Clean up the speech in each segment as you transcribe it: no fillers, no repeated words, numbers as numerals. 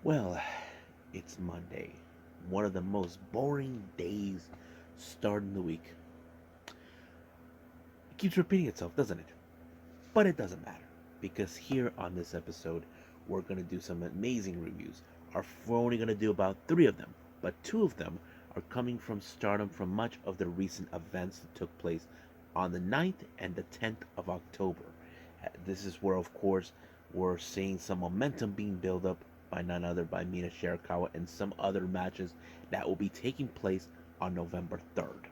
Well, it's Monday. One of the most boring days starting the week. It keeps repeating itself, doesn't it? But it doesn't matter. Because here on this episode, we're going to do some amazing reviews. We're only going to do about three of them, but two of them are coming from Stardom from much of the recent events that took place on the 9th and the 10th of October. This is where, of course, we're seeing some momentum being built up by none other by Mina Shirakawa and some other matches that will be taking place on November 3rd.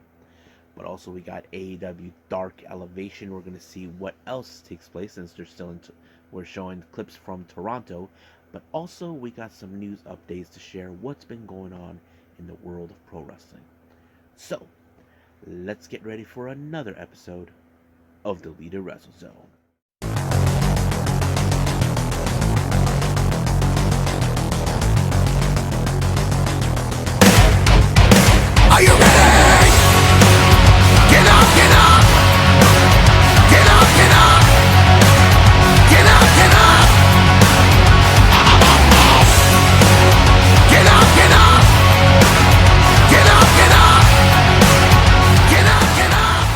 But also we got AEW Dark Elevation. We're going to see what else takes place since they're still we're showing clips from Toronto. But also we got some news updates to share what's been going on in the world of pro wrestling. So let's get ready for another episode of the Leader Wrestle Zone. Are you ready? Get up, get up! Get up, get up! Get up, get up! Get up, get up! Get up, get up! Get up, get up!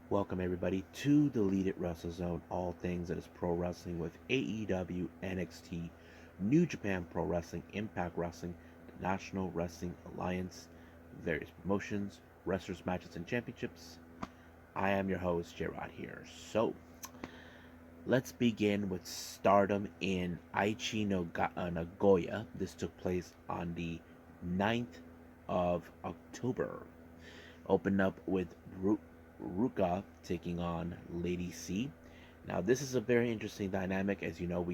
Welcome everybody to the Lead It Wrestle Zone, all things that is pro wrestling with AEW, NXT, New Japan Pro Wrestling, Impact Wrestling, the National Wrestling Alliance, various promotions, wrestlers, matches, and championships. I am your host, Gerard here. So, let's begin with Stardom in Aichi Nagoya. This took place on the 9th of October. Opened up with Ruka taking on Lady C. Now, this is a very interesting dynamic. As you know,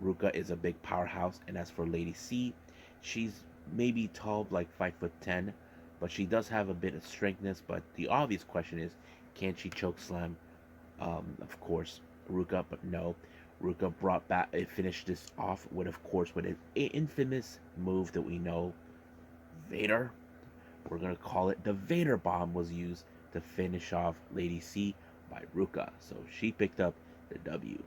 Ruka is a big powerhouse, and as for Lady C, she's maybe tall, like 5'10", but she does have a bit of strengthness. But the obvious question is, can she choke slam? Of course, Ruka, but no. Ruka brought back, it finished this off with, of course, with an infamous move that we know, Vader. We're going to call it the Vader Bomb was used to finish off Lady C by Ruka. So she picked up the W.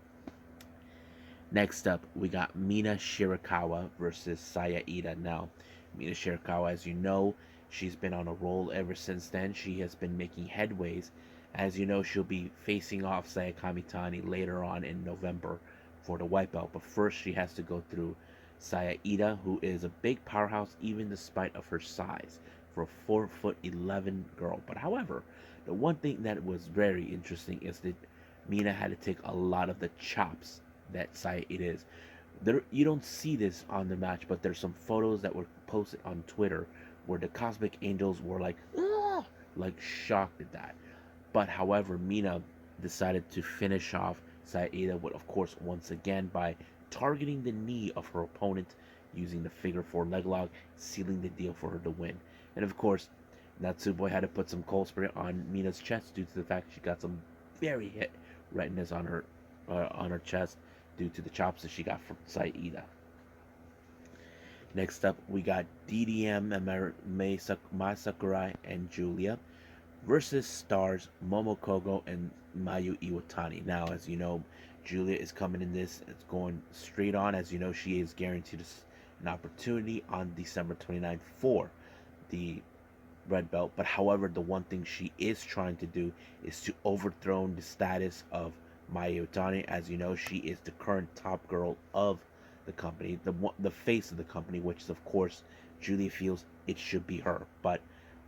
Next up, we got Mina Shirakawa versus Sayaka. Now, Mina Shirakawa, as you know, she's been on a roll ever since then. She has been making headways. As you know, she'll be facing off Sayaka Mitani later on in November for the white belt. But first, she has to go through Sayaka, who is a big powerhouse even despite of her size for a 4'11" girl. But however, the one thing that was very interesting is that Mina had to take a lot of the chops that Sayaka is. There, you don't see this on the match, but there's some photos that were posted on Twitter where the Cosmic Angels were like, ah, like shocked at that. But however, Mina decided to finish off Sayaka with, of course, once again by targeting the knee of her opponent using the figure four leg lock, sealing the deal for her to win. And of course, Natsuboi had to put some cold spray on Mina's chest due to the fact she got some very hit retinas on her chest due to the chops that she got from Sayaka. Next up, we got DDM Mai Sakurai and Julia versus stars Momokogo and Mayu Iwatani. Now, as you know, Julia is coming in this. It's going straight on. As you know, she is guaranteed an opportunity on December 29th for the red belt. But however, the one thing she is trying to do is to overthrow the status of Mayu Iwatani. As you know, she is the current top girl of the company, the face of the company, which is, of course, Julia feels it should be her. But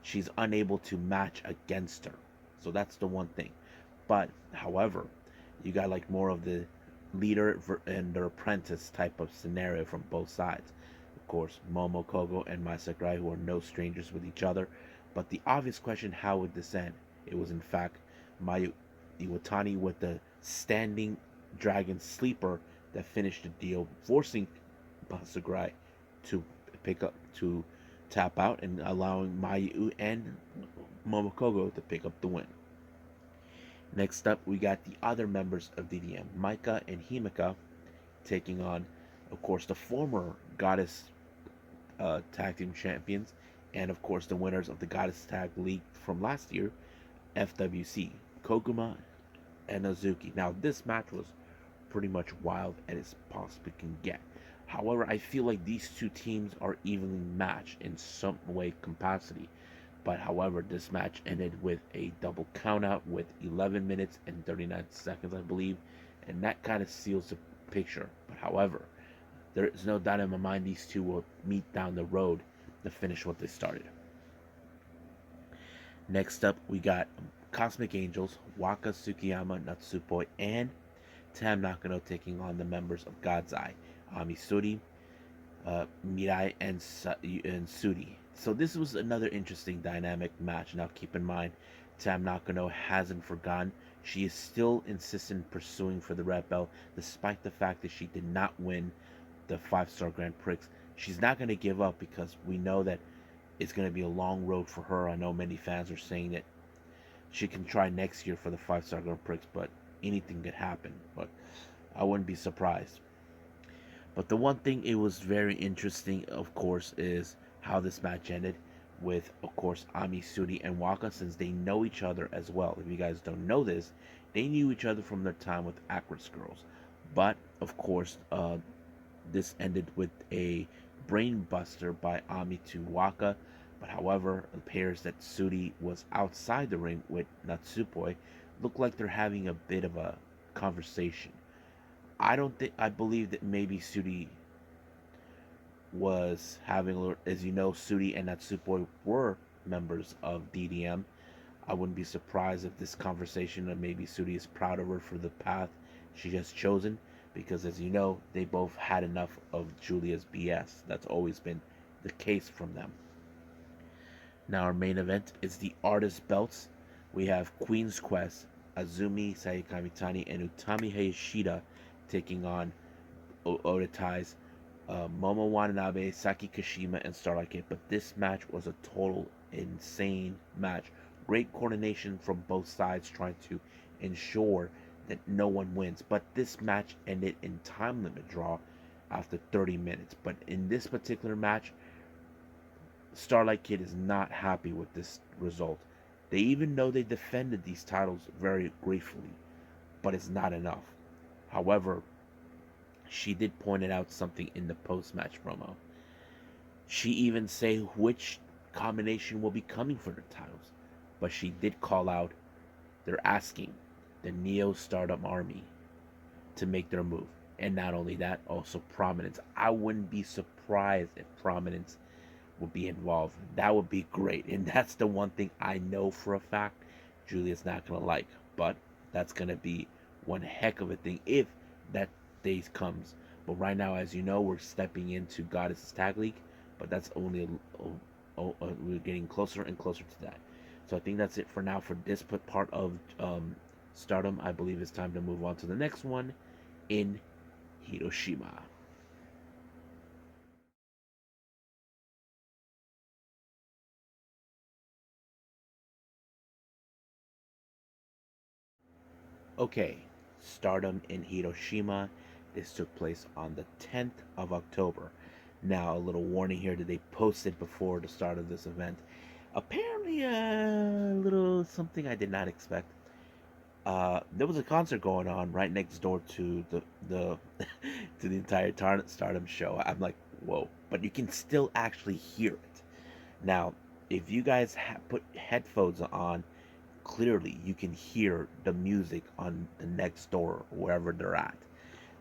she's unable to match against her. So that's the one thing. But however, you got like more of the leader and their apprentice type of scenario from both sides. Of course, Momo Kogo and Mai Sakurai, who are no strangers with each other. But the obvious question, how would this end? It was in fact Mayu Iwatani with the standing dragon sleeper that finished the deal, forcing Mai Sakurai to to tap out and allowing Mayu and Momokogo to pick up the win. Next up, we got the other members of DDM, Maika and Himeka, taking on, of course, the former Goddess Tag Team Champions and of course the winners of the Goddess Tag League from last year, FWC, Koguma and Azuki. Now this match was pretty much wild as possibly can get. However, I feel like these two teams are evenly matched in some way capacity. But however, this match ended with a double countout with 11 minutes and 39 seconds, I believe, and that kind of seals the picture. But however, there is no doubt in my mind these two will meet down the road to finish what they started. Next up, we got Cosmic Angels, Waka Tsukiyama, Natsupoi, and Tam Nakano taking on the members of God's Eye, Amisuri, Mirai, and Sudi. So this was another interesting dynamic match. Now keep in mind, Tam Nakano hasn't forgotten. She is still insistent pursuing for the red belt, despite the fact that she did not win the 5-star Grand Prix. She's not going to give up because we know that it's going to be a long road for her. I know many fans are saying that she can try next year for the 5-star Grand Prix, but anything could happen. But I wouldn't be surprised. But the one thing it was very interesting, of course, is how this match ended with, of course, Ami, Sudi, and Waka, since they know each other as well. If you guys don't know this, they knew each other from their time with Actress Girls. But, of course, this ended with a brain buster by Ami to Waka. But however, it appears that Sudi was outside the ring with Natsupoi. Looked like they're having a bit of a conversation. I believe that maybe Sudi was having, as you know, Sudi and Natsupoi were members of DDM. I wouldn't be surprised if this conversation, or maybe Sudi is proud of her for the path she has chosen, because as you know, they both had enough of Julia's BS. That's always been the case from them. Now our main event is the Artist Belts. We have Queen's Quest, Azumi Sayaka Mitani, and Utami Hayashida taking on Odatai's Momo Watanabe, Saki Kashima, and Starlight Kid. But this match was a total insane match. Great coordination from both sides trying to ensure that no one wins. But this match ended in time limit draw after 30 minutes. But in this particular match, Starlight Kid is not happy with this result. They even know they defended these titles very gratefully, but it's not enough. However, she did point out something in the post-match promo. She even say which combination will be coming for the titles, but she did call out they're asking the Neo Stardom Army to make their move. And not only that, also Prominence. I wouldn't be surprised if Prominence would be involved. That would be great. And that's the one thing I know for a fact Julia's not going to like. But that's going to be one heck of a thing if that day comes. But right now, as you know, we're stepping into Goddess Tag League. But that's only, we're getting closer and closer to that. So I think that's it for now for this part of Stardom. I believe it's time to move on to the next one in Hiroshima. Okay, Stardom in Hiroshima. This took place on the 10th of October. Now, a little warning here that they posted before the start of this event. Apparently, a little something I did not expect. There was a concert going on right next door to the to the entire Stardom show. I'm like, whoa! But you can still actually hear it. Now, if you guys put headphones on, clearly you can hear the music on the next door, wherever they're at.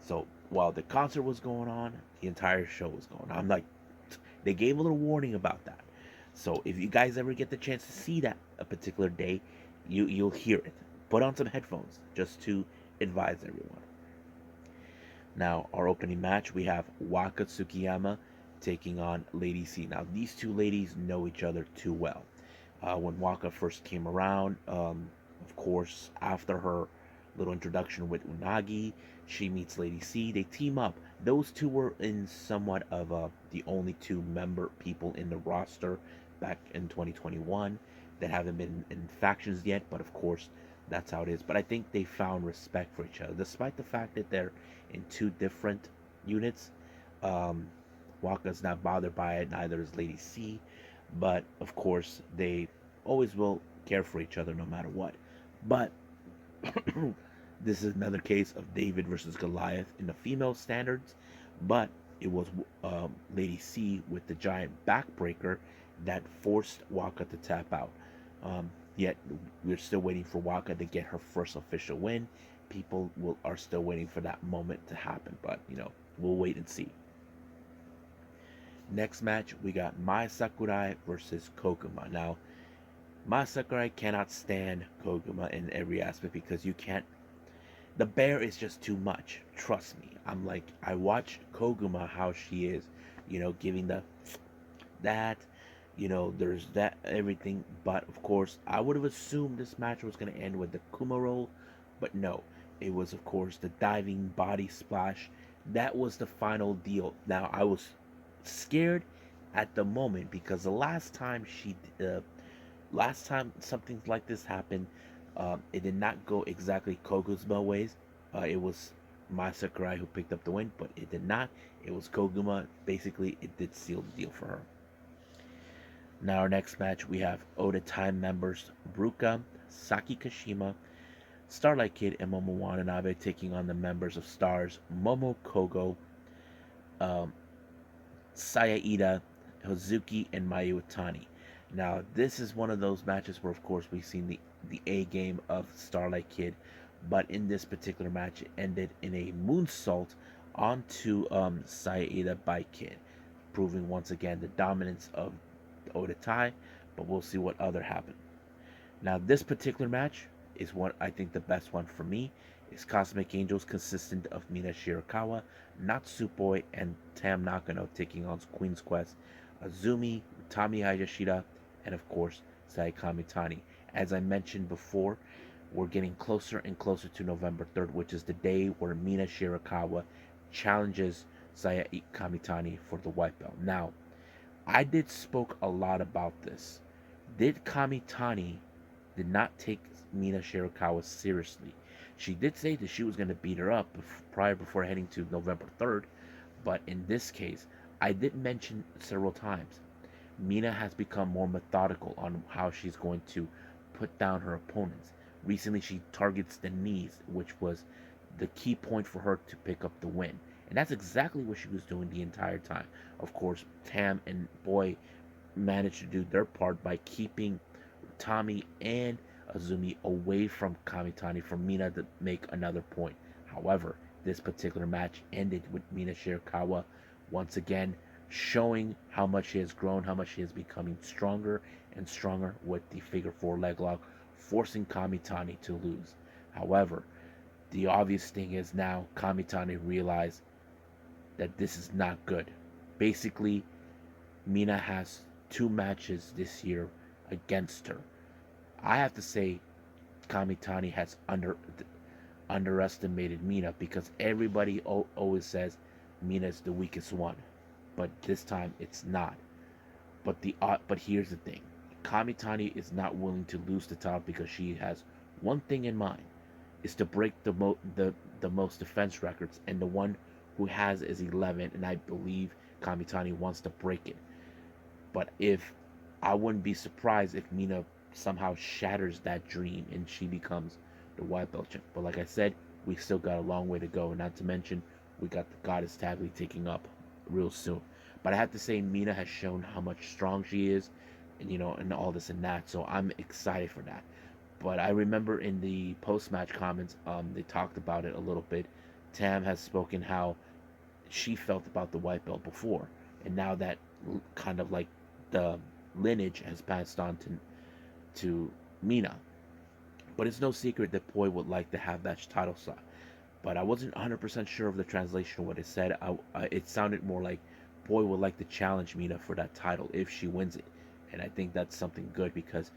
So while the concert was going on, the entire show was going on. I'm like, they gave a little warning about that. So if you guys ever get the chance to see that a particular day, you'll hear it. Put on some headphones just to advise everyone. Now, our opening match, we have Waka Tsukiyama taking on Lady C. Now, these two ladies know each other too well. When Waka first came around, of course, after her little introduction with Unagi, she meets Lady C. They team up. Those two were in somewhat of the only two member people in the roster back in 2021 that haven't been in factions yet, but of course, that's how it is. But I think they found respect for each other, despite the fact that they're in two different units. Waka's not bothered by it, neither is Lady C. but of course they always will care for each other no matter what. But this is another case of David versus Goliath in the female standards, but it was Lady C with the giant backbreaker that forced Waka to tap out. Yet we're still waiting for Waka to get her first official win. People are still waiting for that moment to happen, but we'll wait and see. Next match, we got Mai Sakurai versus Koguma. Now, Mai Sakurai cannot stand Koguma in every aspect because you can't. The bear is just too much. Trust me. I watch Koguma how she is, giving that, there's that everything. But of course, I would have assumed this match was going to end with the Kuma roll, but no. It was, of course, the diving body splash. That was the final deal. Now, I was scared at the moment because last time something like this happened, it did not go exactly Koguma's ways. It was Mai Sakurai who picked up the win, but it did not. It was Koguma. Basically, it did seal the deal for her. Now, our next match, we have Oda Time members Bruka, Saki Kashima, Starlight Kid, and Momo Watanabe taking on the members of Stars Momo Kogo, um, Sayaida, Hazuki, and Mayu Itani. Now, this is one of those matches where, of course, we've seen the A game of Starlight Kid, but in this particular match, it ended in a moonsault onto Sayaida by Kid, proving once again the dominance of Oda Tai, but we'll see what other happened. Now, this particular match is what I think the best one for me is Cosmic Angels, consistent of Mina Shirakawa, Natsupoi, and Tam Nakano taking on Queen's Quest, Azumi, Utami Hayashida, and of course Sayaka Mitani. As I mentioned before, we're getting closer and closer to November 3rd, which is the day where Mina Shirakawa challenges Sayaka Mitani for the white belt. Now, I did spoke a lot about this. Did Kamitani did not take Mina Shirakawa seriously. She did say that she was going to beat her up before heading to November 3rd, but in this case, I did mention several times, Mina has become more methodical on how she's going to put down her opponents. Recently, she targets the knees, which was the key point for her to pick up the win. And that's exactly what she was doing the entire time. Of course, Tam and Boy managed to do their part by keeping Tommy and Azumi away from Kamitani for Mina to make another point. However, this particular match ended with Mina Shirakawa once again showing how much she has grown, how much she is becoming stronger and stronger with the figure four leg lock, forcing Kamitani to lose. However, the obvious thing is now Kamitani realized that this is not good. Basically, Mina has 2 matches this year against her. I have to say Kamitani has underestimated Mina because everybody always says Mina is the weakest one, but this time it's not. But here's the thing: Kamitani is not willing to lose the title because she has one thing in mind: is to break the most defense records, and the one who has is 11, and I believe Kamitani wants to break it. But if I wouldn't be surprised if Mina somehow shatters that dream and she becomes the white belt champ. But like I said, we still got a long way to go. Not to mention, we got the Goddess Tag League taking up real soon. But I have to say, Mina has shown how much strong she is, and and all this and that. So I'm excited for that. But I remember in the post-match comments, they talked about it a little bit. Tam has spoken how she felt about the white belt before, and now that kind of like the lineage has passed on to Mina. But it's no secret that Poi would like to have that title slot. But I wasn't 100% sure of the translation of what it said. It sounded more like Poi would like to challenge Mina for that title if she wins it. And I think that's something good because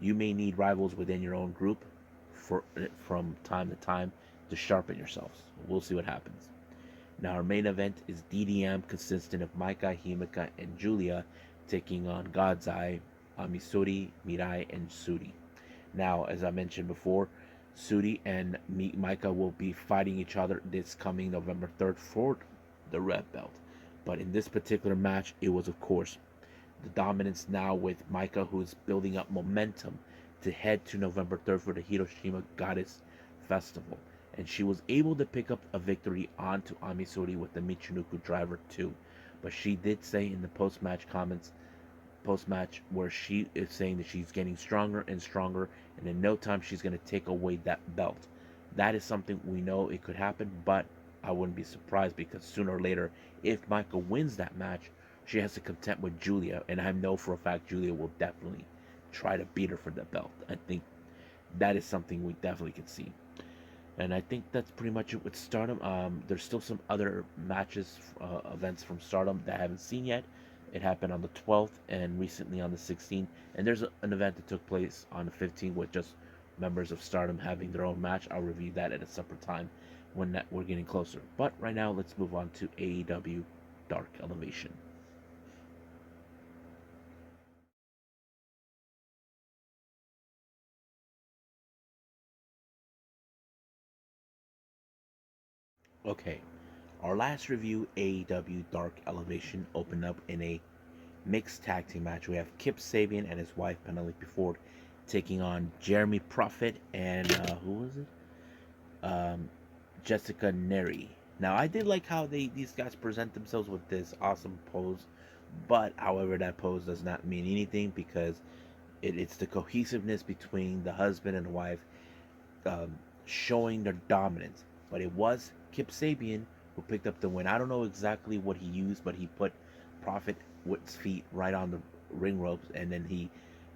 you may need rivals within your own group from time to time to sharpen yourselves. We'll see what happens. Now our main event is DDM, consisting of Maika, Himeka, and Julia taking on God's Eye, Amisuri, Mirai, and Suri. Now, as I mentioned before, Suri and Maika will be fighting each other this coming November 3rd for the red belt. But in this particular match, it was, of course, the dominance now with Micah, who's building up momentum to head to November 3rd for the Hiroshima Goddess Festival. And she was able to pick up a victory onto Amisuri with the Michinoku driver too. But she did say in the post-match comments, post-match, where she is saying that she's getting stronger and stronger, and in no time she's going to take away that belt. That is something we know it could happen, but I wouldn't be surprised because sooner or later, if Michael wins that match, she has to contend with Julia, and I know for a fact Julia will definitely try to beat her for the belt. I think that is something we definitely can see. And I think that's pretty much it with Stardom. There's still some other matches, events from Stardom that I haven't seen yet. It happened on the 12th and recently on the 16th. And there's an event that took place on the 15th with just members of Stardom having their own match. I'll review that at a separate time when we're getting closer. But right now, let's move on to AEW Dark Elevation. Okay, our last review, AEW Dark Elevation, opened up in a mixed tag team match. We have Kip Sabian and his wife Penelope Ford taking on Jeremy Prophet and who was it? Jessica Neri. Now I did like how these guys present themselves with this awesome pose, but however that pose does not mean anything because it's the cohesiveness between the husband and wife, um, showing their dominance. But it was Kip Sabian who picked up the win. I don't know exactly what he used, but he put Prophet Wood's feet right on the ring ropes, and then he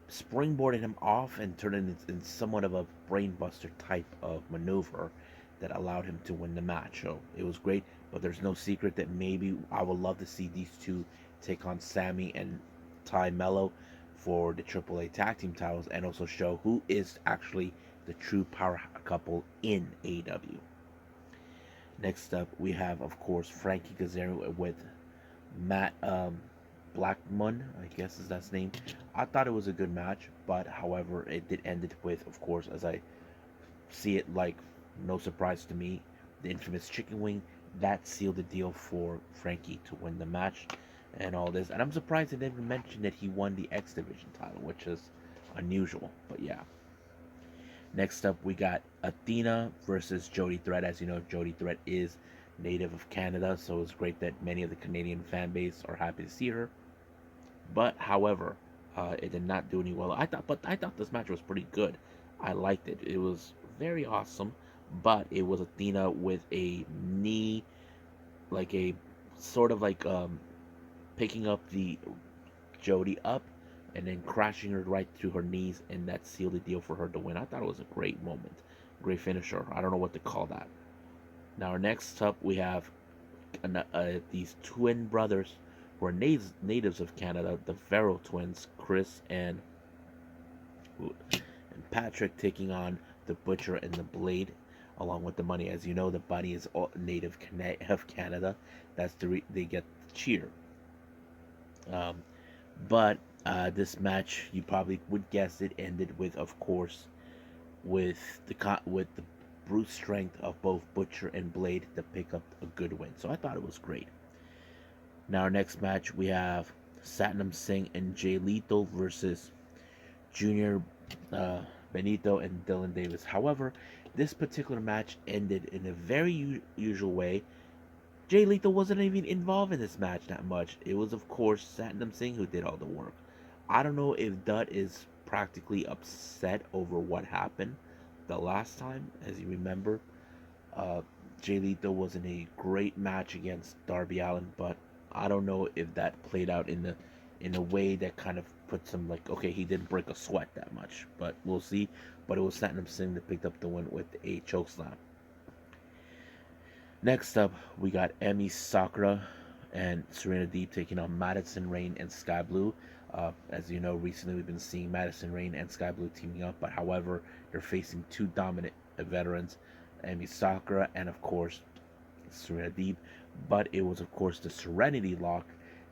springboarded him off and turned it into somewhat of a brainbuster type of maneuver that allowed him to win the match. So it was great, but there's no secret that maybe I would love to see these two take on Sammy and Ty Mello for the AAA tag team titles and also show who is actually the true power couple in AEW. Next up, we have, of course, Frankie Kazarian with Matt Blackman, I guess is that's name. I thought it was a good match, but however, it did end it with, of course, as I see it, like no surprise to me, the infamous chicken wing that sealed the deal for Frankie to win the match and all this. And I'm surprised they didn't mention that he won the X Division title, which is unusual. But yeah. Next up, we got Athena versus Jody Threat. As you know, Jody Threat is native of Canada, so it's great that many of the Canadian fan base are happy to see her. But however, it did not do any well. I thought this match was pretty good. I liked it. It was very awesome, but it was Athena with a knee, like a sort of like picking up the Jody up and then crashing her right through her knees, and that sealed the deal for her to win. I thought it was a great moment, great finisher. I don't know what to call that. Now, next up, we have these twin brothers who are natives of Canada, the Vero twins, Chris and Patrick, taking on the Butcher and the Blade, along with the Bunny. As you know, the Bunny is native of Canada. That's they get the cheer. Um, but this match, you probably would guess it, ended with, of course, with the brute strength of both Butcher and Blade to pick up a good win. So I thought it was great. Now, our next match, we have Satnam Singh and Jay Lethal versus Junior Benito and Dylan Davis. However, this particular match ended in a very usual way. Jay Lethal wasn't even involved in this match that much. It was, of course, Satnam Singh who did all the work. I don't know if Dutt is practically upset over what happened the last time. As you remember, uh, Jay Lethal was in a great match against Darby Allin, but I don't know if that played out in a way that kind of puts him like, okay, he didn't break a sweat that much, but we'll see. But it was Satnam Singh that picked up the win with a chokeslam. Next up, we got Emi Sakura and Serena Deeb taking on Madison Rain and Sky Blue. As you know, recently we've been seeing Madison Rain and Sky Blue teaming up, but however, they're facing two dominant veterans, Emi Sakura and, of course, Serena Deeb. But it was, of course, the Serenity Lock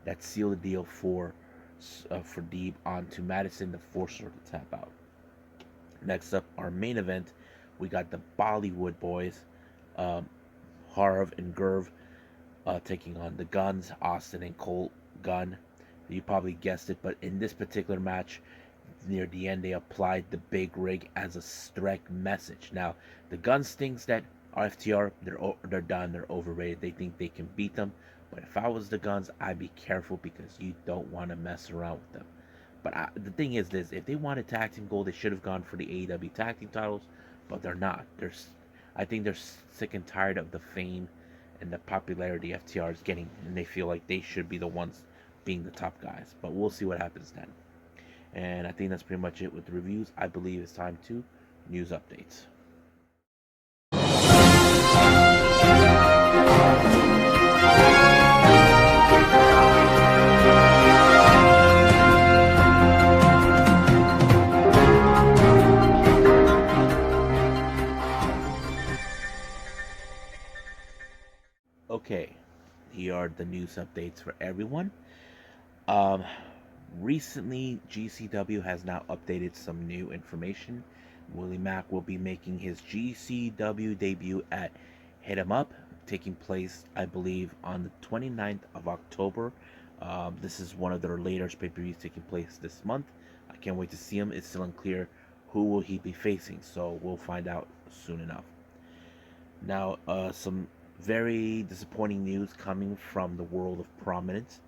that sealed the deal for Deeb onto Madison to force her to tap out. Next up, our main event, we got the Bollywood boys, um, Harv and Gurv, taking on the Guns, Austin and Cole Gunn. You probably guessed it, but in this particular match, near the end, they applied the big rig as a direct message. Now, the Guns thinks that FTR, they're done, they're overrated. They think they can beat them. But if I was the Guns, I'd be careful because you don't want to mess around with them. But the thing is this: if they wanted tag team gold, they should have gone for the AEW tag team titles. But they're not. I think they're sick and tired of the fame and the popularity FTR is getting, and they feel like they should be the ones being the top guys. But we'll see what happens then. And I think that's pretty much it with the reviews. I believe it's time to news updates. Okay, here are the news updates for everyone. Um, Recently, GCW has now updated some new information. Willie Mack will be making his GCW debut at Hit 'em Up, taking place, I believe, on the 29th of October. This is one of their latest pay-per-views taking place this month. I can't wait to see him. It's still unclear who will he be facing, so we'll find out soon enough. Now, some very disappointing news coming from the world of Prominence.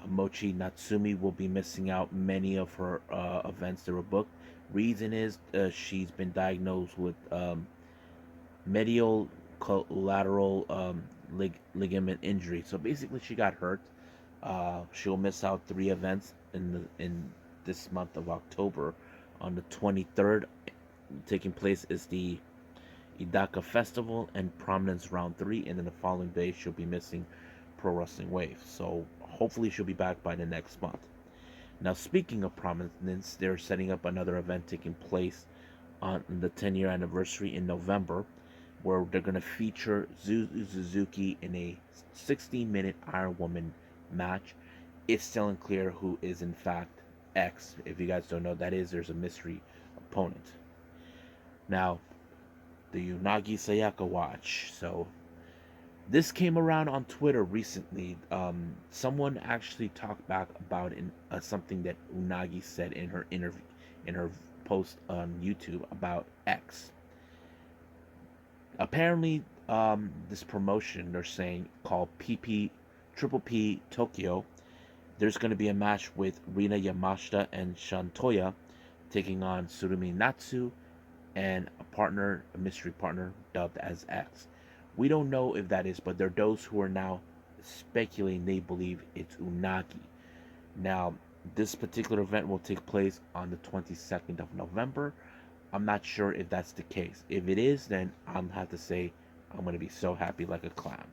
Mochi Natsumi will be missing out many of her events that were booked. Reason is she's been diagnosed with medial collateral ligament injury. So basically, she got hurt. She'll miss out 3 events in this month of October. On the 23rd, taking place is the Idaka Festival and Prominence Round 3, and then the following day she'll be missing Pro Wrestling Wave. So hopefully she'll be back by the next month. Now, speaking of Prominence, they're setting up another event taking place on the 10-year anniversary in November, where they're going to feature Suzuki in a 16-minute Iron Woman match. It's still unclear who is in fact X. If you guys don't know, there's a mystery opponent. Now, the Unagi Sayaka watch. So this came around on Twitter recently. Someone actually talked back about something that Unagi said in her interview, in her post on YouTube about X. Apparently, this promotion they're saying called Triple P Tokyo. There's going to be a match with Rina Yamashita and Shantoya taking on Surumi Natsu and a mystery partner dubbed as X. We don't know if that is, but there are those who are now speculating they believe it's Unagi. Now, this particular event will take place on the 22nd of November. I'm not sure if that's the case. If it is, then I'll have to say I'm going to be so happy like a clown.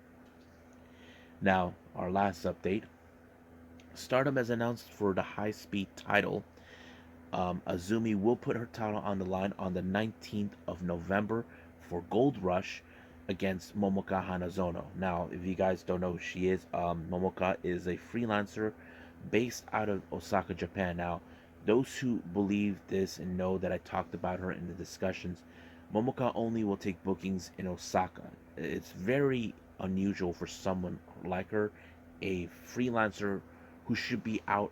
Now, our last update. Stardom has announced for the high-speed title. Azumi will put her title on the line on the 19th of November for Gold Rush against Momoka Hanazono. Now, if you guys don't know who she is, Momoka is a freelancer based out of Osaka, Japan. Now, those who believe this and know that I talked about her in the discussions, Momoka only will take bookings in Osaka. It's very unusual for someone like her, a freelancer who should be out,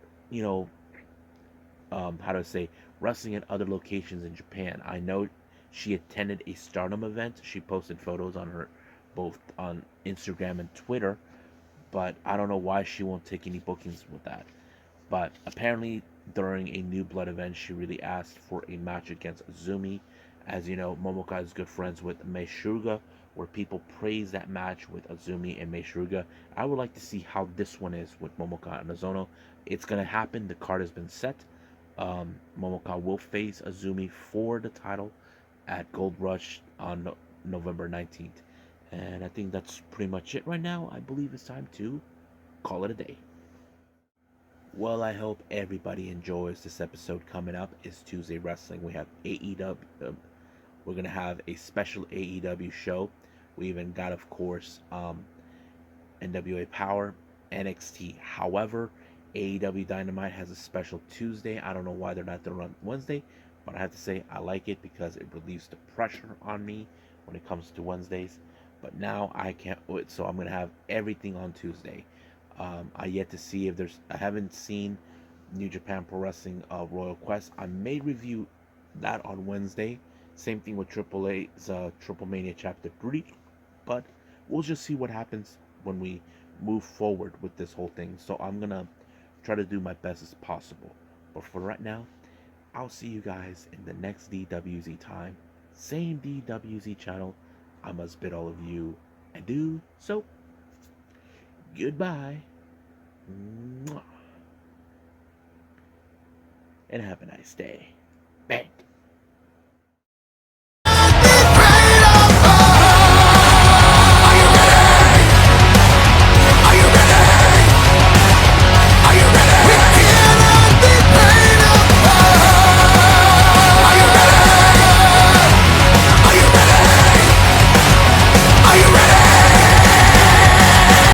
wrestling at other locations in Japan. I know she attended a Stardom event. She posted photos on her, both on Instagram and Twitter, but I don't know why she won't take any bookings with that. But apparently, during a New Blood event, she really asked for a match against Azumi. As you know, Momoka is good friends with Mei Suruga, where people praise that match with Azumi and Mei Suruga. I would like to see how this one is with Momoka and Azono. It's going to happen. The card has been set. Momoka will face Azumi for the title at Gold Rush on November 19th. And I think that's pretty much it right now. I believe it's time to call it a day. Well, I hope everybody enjoys this episode. Coming up is Tuesday Wrestling. We have AEW. We're going to have a special AEW show. We even got, of course, NWA Power, NXT. However, AEW Dynamite has a special Tuesday. I don't know why they're not doing it on Wednesday, but I have to say I like it because it relieves the pressure on me when it comes to Wednesdays. But now I can't wait, so I'm going to have everything on Tuesday. I yet to see if there's. I haven't seen New Japan Pro Wrestling Royal Quest. I may review that on Wednesday. Same thing with Triple A's Triple Mania Chapter 3. But we'll just see what happens when we move forward with this whole thing. So I'm gonna try to do my best as possible. But for right now, I'll see you guys in the next DWZ time. Same DWZ channel. I must bid all of you adieu. So, goodbye. Mwah. And have a nice day.